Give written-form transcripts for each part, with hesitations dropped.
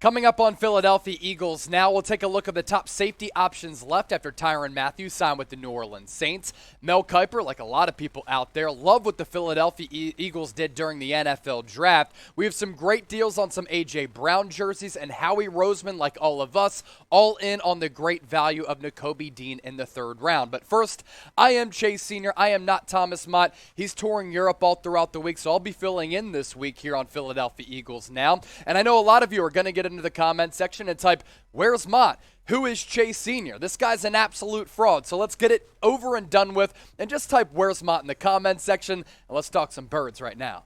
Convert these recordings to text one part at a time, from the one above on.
Coming up on Philadelphia Eagles now, we'll take a look at the top safety options left after Tyrann Mathieu signed with the New Orleans Saints. Mel Kiper, like a lot of people out there, love what the Philadelphia Eagles did during the NFL draft. We have some great deals on some A.J. Brown jerseys, and Howie Roseman, like all of us, all in on the great value of Nakobe Dean in the third round. But first, I am Chase Sr. I am not Thomas Mott. He's touring Europe all throughout the week, so I'll be filling in this week here on Philadelphia Eagles Now. And I know a lot of you are going to get into the comment section and type, "Where's Mott? Who is Chase Sr.? This guy's an absolute fraud." So let's get it over and done with and just type "Where's Mott" in the comment section, and let's talk some birds right now.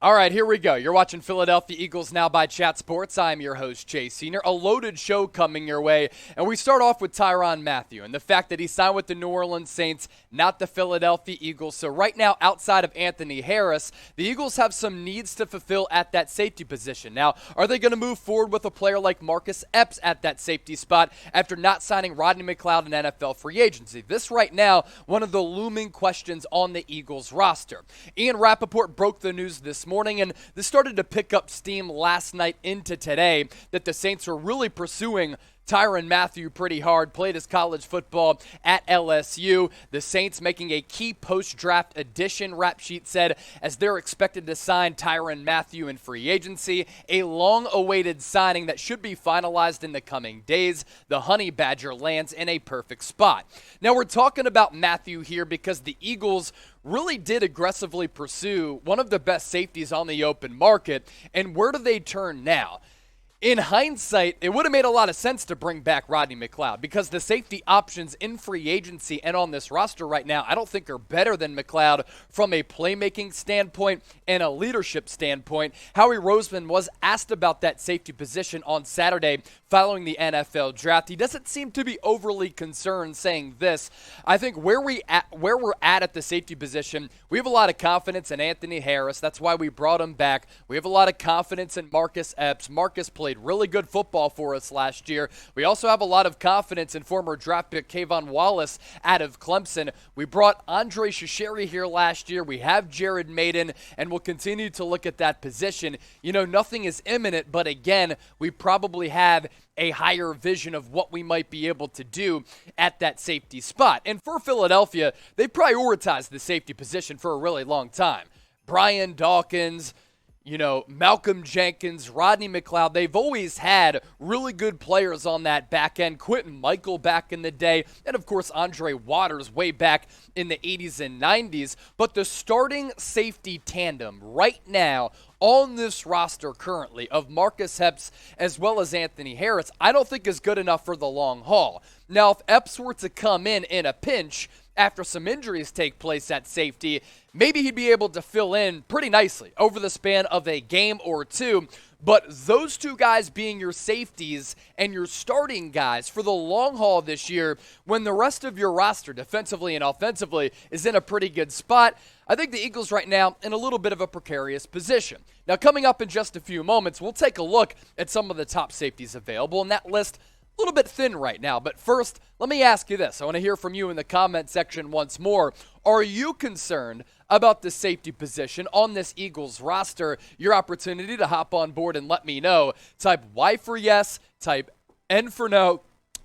All right, here we go. You're watching Philadelphia Eagles Now by Chat Sports. I'm your host, Chase Sr. A loaded show coming your way, and we start off with Tyrann Mathieu and the fact that he signed with the New Orleans Saints, not the Philadelphia Eagles. So right now, outside of Anthony Harris, the Eagles have some needs to fulfill at that safety position. Now, are they going to move forward with a player like Marcus Epps at that safety spot after not signing Rodney McLeod in NFL free agency? This right now, one of the looming questions on the Eagles roster. Ian Rappaport broke the news this morning, and this started to pick up steam last night into today, that the Saints are really pursuing Tyrann Mathieu pretty hard. Played his college football at LSU. The Saints making a key post-draft addition, Rap Sheet said, as they're expected to sign Tyrann Mathieu in free agency, a long-awaited signing that should be finalized in the coming days. The Honey Badger lands in a perfect spot. Now, we're talking about Mathieu here because the Eagles really did aggressively pursue one of the best safeties on the open market, and where do they turn now? In hindsight, it would have made a lot of sense to bring back Rodney McLeod because the safety options in free agency and on this roster right now, I don't think are better than McLeod from a playmaking standpoint and a leadership standpoint. Howie Roseman was asked about that safety position on Saturday following the NFL draft. He doesn't seem to be overly concerned, saying this: "I think where we're at the safety position, we have a lot of confidence in Anthony Harris. That's why we brought him back. We have a lot of confidence in Marcus Epps. Marcus played really good football for us last year. We also have a lot of confidence in former draft pick Kayvon Wallace out of Clemson. We brought Andre Shasheri here last year. We have Jared Maiden, and we'll continue to look at that position. You know, nothing is imminent, but again, we probably have a higher vision of what we might be able to do at that safety spot." And for Philadelphia, they prioritized the safety position for a really long time. Brian Dawkins, Malcolm Jenkins, Rodney McLeod, they've always had really good players on that back end. Quentin Michael back in the day, and of course Andre Waters way back in the 80s and 90s. But the starting safety tandem right now on this roster currently of Marcus Epps as well as Anthony Harris, I don't think is good enough for the long haul. Now, if Epps were to come in a pinch after some injuries take place at safety, maybe he'd be able to fill in pretty nicely over the span of a game or two. But those two guys being your safeties and your starting guys for the long haul this year, when the rest of your roster, defensively and offensively, is in a pretty good spot, I think the Eagles right now in a little bit of a precarious position. Now, coming up in just a few moments, we'll take a look at some of the top safeties available, and that list a little bit thin right now. But first, let me ask you this. I want to hear from you in the comment section once more. Are you concerned about the safety position on this Eagles roster? Your opportunity to hop on board and let me know. Type Y for yes, type N for no.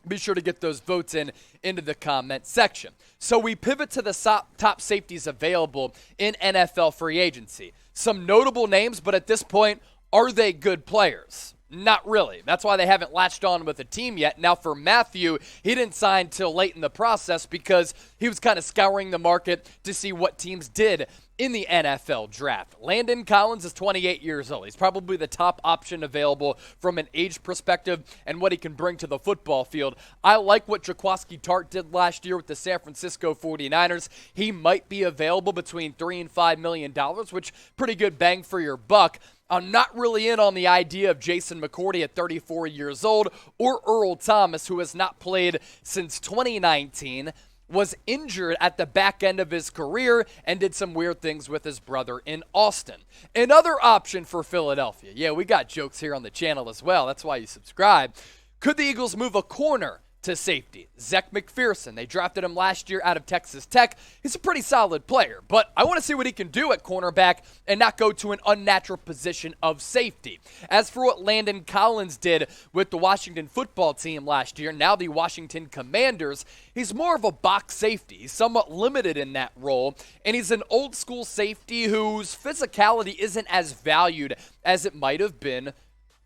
Be sure to get those votes into the comment section. So we pivot to the top safeties available in NFL free agency. Some notable names, but at this point, are they good players? Not really. That's why they haven't latched on with a team yet. Now, for Mathieu, he didn't sign till late in the process because he was kind of scouring the market to see what teams did in the NFL draft. Landon Collins is 28 years old. He's probably the top option available from an age perspective and what he can bring to the football field. I like what Jaquiski Tartt did last year with the San Francisco 49ers. He might be available between $3 and $5 million, which pretty good bang for your buck. I'm not really in on the idea of Jason McCourty at 34 years old or Earl Thomas, who has not played since 2019, was injured at the back end of his career and did some weird things with his brother in Austin. Another option for Philadelphia. Yeah, we got jokes here on the channel as well. That's why you subscribe. Could the Eagles move a corner to safety. Zech McPherson, they drafted him last year out of Texas Tech. He's a pretty solid player, but I want to see what he can do at cornerback and not go to an unnatural position of safety. As for what Landon Collins did with the Washington football team last year, now the Washington Commanders, he's more of a box safety. He's somewhat limited in that role, and he's an old school safety whose physicality isn't as valued as it might have been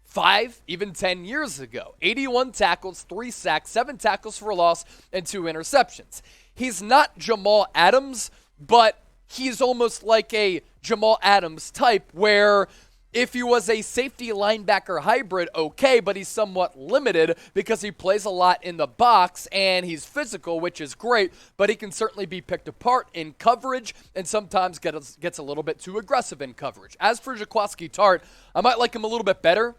5, even 10 years ago. 81 tackles, 3 sacks, 7 tackles for a loss, and 2 interceptions. He's not Jamal Adams, but he's almost like a Jamal Adams type where if he was a safety linebacker hybrid, okay, but he's somewhat limited because he plays a lot in the box and he's physical, which is great, but he can certainly be picked apart in coverage and sometimes gets a little bit too aggressive in coverage. As for Jaquiski Tartt, I might like him a little bit better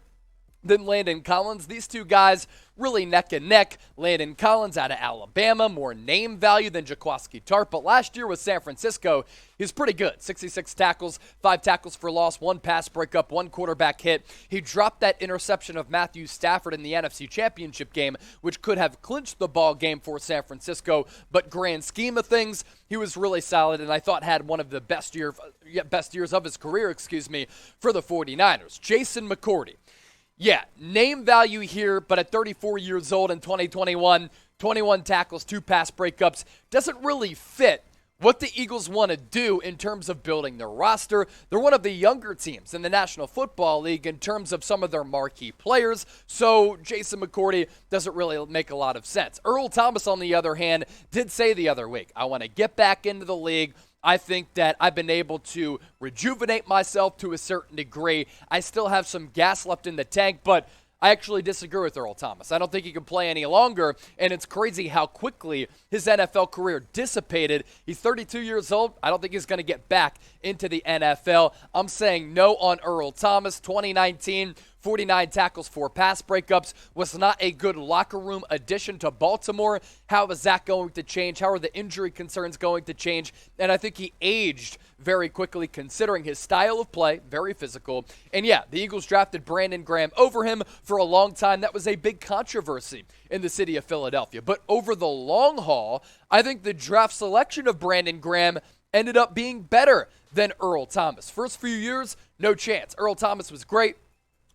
than Landon Collins. These two guys really neck and neck. Landon Collins out of Alabama, more name value than Jaquiski Tartt, but last year with San Francisco, he's pretty good. 66 tackles, 5 tackles for loss, 1 pass breakup, 1 quarterback hit. He dropped that interception of Matthew Stafford in the NFC Championship game, which could have clinched the ball game for San Francisco, but grand scheme of things, he was really solid and I thought had one of the best years of his career, for the 49ers. Jason McCourty. Yeah, name value here, but at 34 years old in 2021, 21 tackles, 2 pass breakups, doesn't really fit what the Eagles want to do in terms of building their roster. They're one of the younger teams in the National Football League in terms of some of their marquee players, so Jason McCourty doesn't really make a lot of sense. Earl Thomas, on the other hand, did say the other week, I want to get back into the league. I think that I've been able to rejuvenate myself to a certain degree. I still have some gas left in the tank, but I actually disagree with Earl Thomas. I don't think he can play any longer, and it's crazy how quickly his NFL career dissipated. He's 32 years old. I don't think he's going to get back into the NFL. I'm saying no on Earl Thomas. 2019, 49 tackles, 4 pass breakups, was not a good locker room addition to Baltimore. How is that going to change? How are the injury concerns going to change? And I think he aged very quickly considering his style of play, very physical. And yeah, the Eagles drafted Brandon Graham over him for a long time. That was a big controversy in the city of Philadelphia. But over the long haul, I think the draft selection of Brandon Graham ended up being better than Earl Thomas. First few years, no chance. Earl Thomas was great.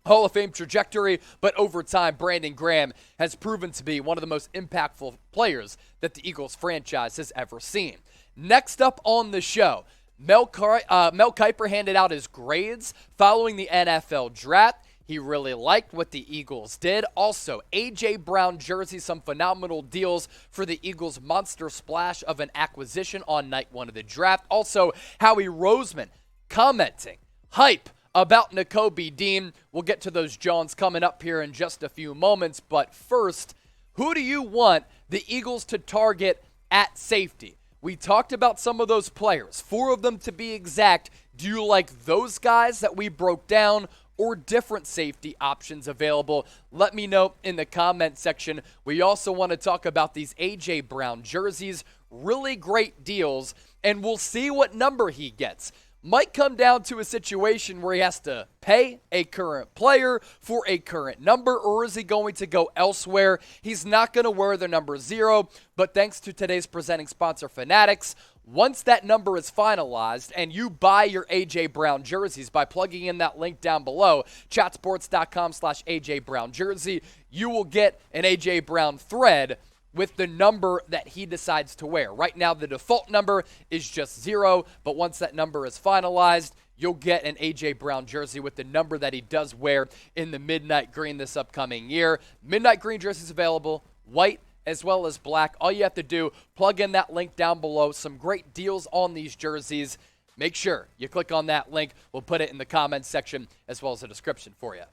Hall of Fame trajectory, but over time, Brandon Graham has proven to be one of the most impactful players that the Eagles franchise has ever seen. Next up on the show, Mel Kiper handed out his grades following the NFL draft. He really liked what the Eagles did. Also, A.J. Brown jersey, some phenomenal deals for the Eagles' monster splash of an acquisition on night 1 of the draft. Also, Howie Roseman commenting, hype about Nakobe Dean. We'll get to those Johns coming up here in just a few moments, but first, who do you want the Eagles to target at safety? We talked about some of those players, 4 of them to be exact. Do you like those guys that we broke down or different safety options available? Let me know in the comment section. We also want to talk about these A.J. Brown jerseys, really great deals, and we'll see what number he gets. Might come down to a situation where he has to pay a current player for a current number, or is he going to go elsewhere? He's not going to wear the number 0, but thanks to today's presenting sponsor, Fanatics, once that number is finalized and you buy your A.J. Brown jerseys by plugging in that link down below, chatsports.com/AJ Brown jersey, you will get an A.J. Brown thread with the number that he decides to wear. Right now, the default number is just 0, but once that number is finalized, you'll get an A.J. Brown jersey with the number that he does wear in the midnight green this upcoming year. Midnight green jerseys available, white as well as black. All you have to do, plug in that link down below. Some great deals on these jerseys. Make sure you click on that link. We'll put it in the comments section as well as the description for you.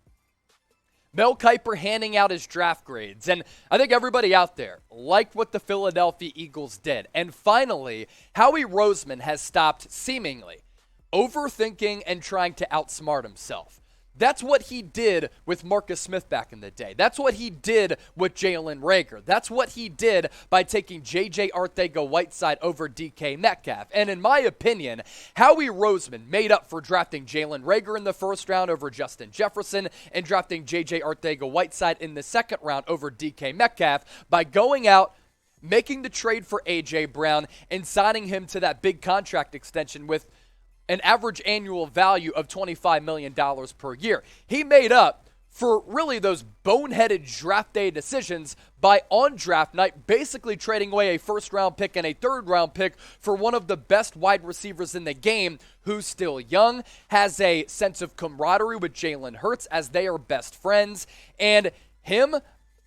Mel Kiper handing out his draft grades, and I think everybody out there liked what the Philadelphia Eagles did. And finally, Howie Roseman has stopped seemingly overthinking and trying to outsmart himself. That's what he did with Marcus Smith back in the day. That's what he did with Jalen Reagor. That's what he did by taking J.J. Arcega-Whiteside over DK Metcalf. And in my opinion, Howie Roseman made up for drafting Jalen Reagor in the first round over Justin Jefferson and drafting J.J. Arcega-Whiteside in the second round over DK Metcalf by going out, making the trade for A.J. Brown, and signing him to that big contract extension with an average annual value of $25 million per year. He made up for really those boneheaded draft day decisions by on draft night basically trading away a first-round pick and a third-round pick for one of the best wide receivers in the game who's still young, has a sense of camaraderie with Jalen Hurts as they are best friends, and him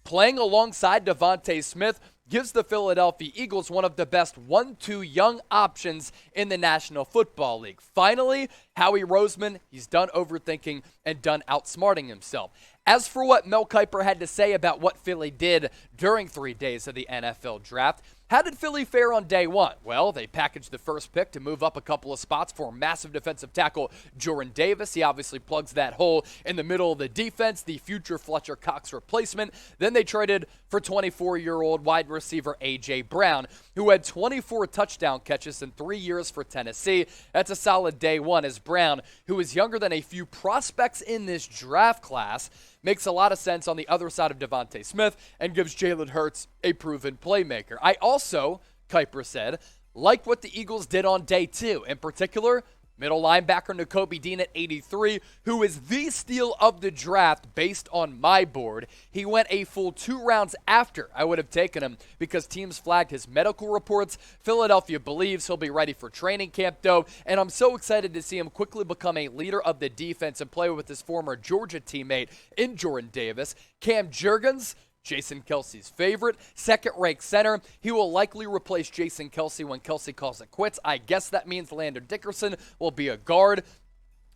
playing alongside Devontae Smith gives the Philadelphia Eagles one of the best 1-2 young options in the National Football League. Finally, Howie Roseman, he's done overthinking and done outsmarting himself. As for what Mel Kiper had to say about what Philly did during 3 days of the NFL draft, how did Philly fare on day one? Well, they packaged the first pick to move up a couple of spots for massive defensive tackle Jordan Davis. He obviously plugs that hole in the middle of the defense, the future Fletcher Cox replacement. Then they traded for 24-year-old wide receiver A.J. Brown, who had 24 touchdown catches in 3 years for Tennessee. That's a solid day one, as Brown, who is younger than a few prospects in this draft class, makes a lot of sense on the other side of Devontae Smith and gives Jalen Hurts a proven playmaker. I also, Kiper said, liked what the Eagles did on day two. In particular, middle linebacker Nakobe Dean at 83, who is the steal of the draft based on my board. He went a full 2 rounds after I would have taken him because teams flagged his medical reports. Philadelphia believes he'll be ready for training camp, though, and I'm so excited to see him quickly become a leader of the defense and play with his former Georgia teammate in Jordan Davis. Cam Jurgens, Jason Kelce's favorite, second-ranked center. He will likely replace Jason Kelce when Kelce calls it quits. I guess that means Landon Dickerson will be a guard.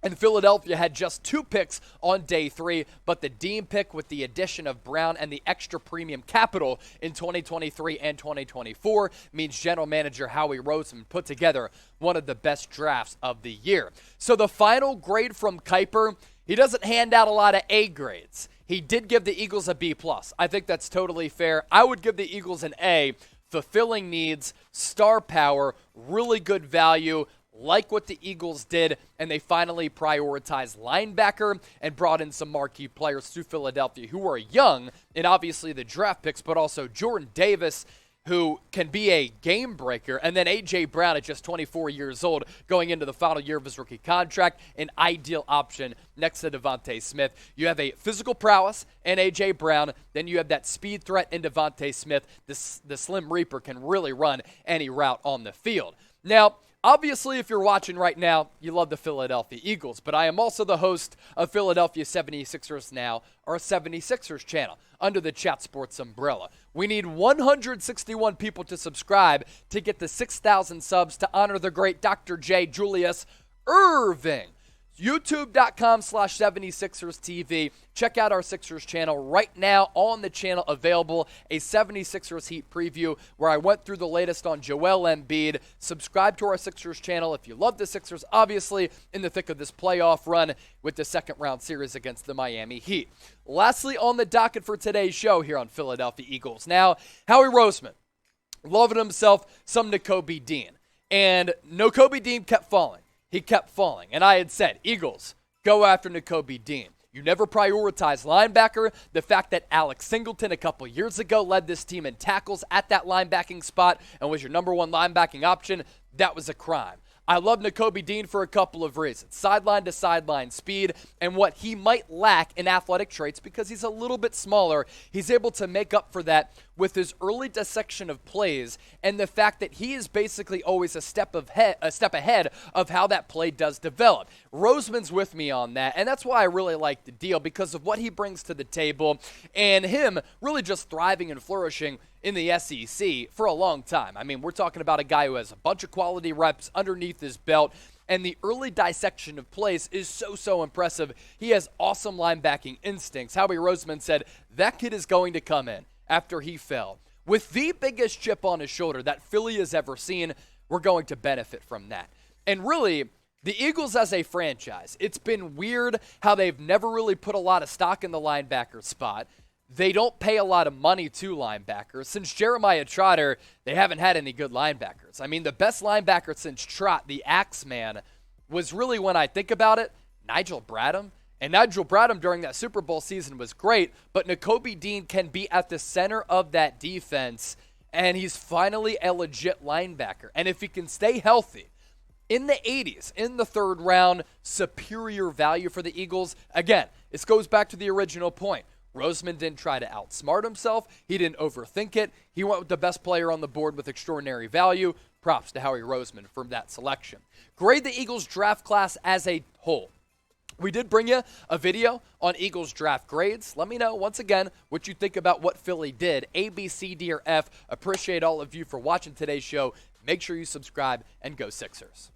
And Philadelphia had just 2 picks on day 3, but the Dean pick with the addition of Brown and the extra premium capital in 2023 and 2024 means general manager Howie Roseman put together one of the best drafts of the year. So the final grade from Kiper, he doesn't hand out a lot of A grades. He did give the Eagles a B+. I think that's totally fair. I would give the Eagles an A. Fulfilling needs, star power, really good value, like what the Eagles did, and they finally prioritized linebacker and brought in some marquee players to Philadelphia who are young, and obviously the draft picks, but also Jordan Davis, who can be a game breaker, and then A.J. Brown at just 24 years old going into the final year of his rookie contract, an ideal option next to Devontae Smith. You have a physical prowess in A.J. Brown, then you have that speed threat in Devontae Smith. The Slim Reaper can really run any route on the field. Now, obviously, if you're watching right now, you love the Philadelphia Eagles, but I am also the host of Philadelphia 76ers Now, our 76ers channel, under the Chat Sports umbrella. We need 161 people to subscribe to get the 6,000 subs to honor the great Dr. J. Julius Irving. YouTube.com/76ers TV. Check out our Sixers channel right now. On the channel available, a 76ers Heat preview where I went through the latest on Joel Embiid. Subscribe to our Sixers channel if you love the Sixers, obviously in the thick of this playoff run with the second round series against the Miami Heat. Lastly, on the docket for today's show here on Philadelphia Eagles. Now, Howie Roseman, loving himself some Nakobe Dean. And Nakobe Dean kept falling. He kept falling. And I had said, Eagles, go after Nakobe Dean. You never prioritize linebacker. The fact that Alex Singleton a couple years ago led this team in tackles at that linebacking spot and was your number one linebacking option, that was a crime. I love Nakobe Dean for a couple of reasons. Sideline to sideline speed and what he might lack in athletic traits because he's a little bit smaller. He's able to make up for that with his early dissection of plays and the fact that he is basically always a step ahead of how that play does develop. Roseman's with me on that, and that's why I really like the deal because of what he brings to the table and him really just thriving and flourishing in the SEC for a long time. I mean, we're talking about a guy who has a bunch of quality reps underneath his belt, and the early dissection of plays is so impressive. He has awesome linebacking instincts. Howie Roseman said that kid is going to come in after he fell with the biggest chip on his shoulder that Philly has ever seen. We're going to benefit from that. And really, The Eagles as a franchise, it's been weird how they've never really put a lot of stock in the linebacker spot. They don't pay a lot of money to linebackers. Since Jeremiah Trotter, they haven't had any good linebackers. I mean, the best linebacker since Trott, the Axeman, was really, when I think about it, Nigel Bradham. And Nigel Bradham during that Super Bowl season was great, but Nakobe Dean can be at the center of that defense, and he's finally a legit linebacker. And if he can stay healthy, in the 80s, in the third round, superior value for the Eagles. Again, this goes back to the original point. Roseman didn't try to outsmart himself. He didn't overthink it. He went with the best player on the board with extraordinary value. Props to Howie Roseman for that selection. Grade the Eagles draft class as a whole. We did bring you a video on Eagles draft grades. Let me know, once again, what you think about what Philly did. A, B, C, D, or F. Appreciate all of you for watching today's show. Make sure you subscribe and go Sixers.